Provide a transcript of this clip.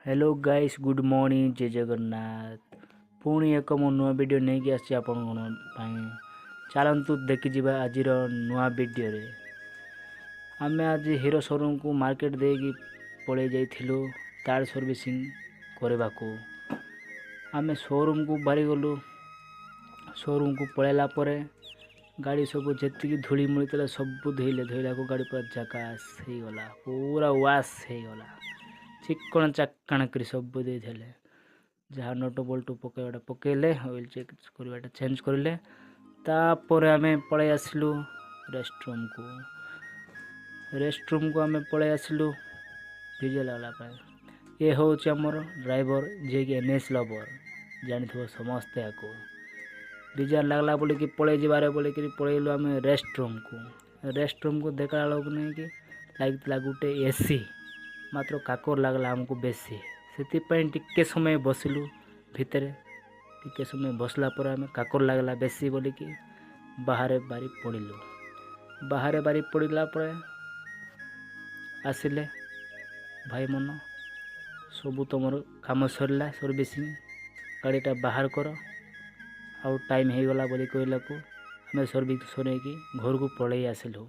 Hello guys good morning जय जगन्नाथ पुणी एक मो नुआ वीडियो नहीं कि आसी आपण चलतु देखी आज नुआ वीडियो रे आमे आज हीरो शोरूम को मार्केट देगी पड़े जाइथिलु तार सर्विसिंग करने को आमे शोरूम को बाहरी गलु शोरूम को पलैला गाड़ी सब जी धूली मुड़ी सब धोइला को गाड़ी पूरा झकास हो गला पूरा वाश हो गला चिक्कण चाक्कण कर सब देते जहाँ नट बोल्ट पकड़ा पकड़े ऑयल चेक करवाटा चेंज करें तापर आम पलि आसलु रेस्टरूम को आम पलि आसलु भिजे लगला ये हूँ आमर ड्राइवर जे कि एनएस लवर जानी समस्ते आपको विजार लगला बोल कि पलि जबार बोल कि पलैलु आम रेस्टरूम को देखला लोग नहीं कि लगे गोटे एसी मात्र काकर लगला आमको बेसी से टिके समय बसिलु भितर टिके समय बसला पर आम काकर लगला बेसी बोल कि बाहर बारी पड़िलु बाहर बारी पड़ला आसिले भाई मन सबू तुम काम सरला सर्विसिंग गाड़ीटा बाहर कर आउ टाइम हो गला बोली कहला को आम सर्विस सर घर को पलि आसिलु।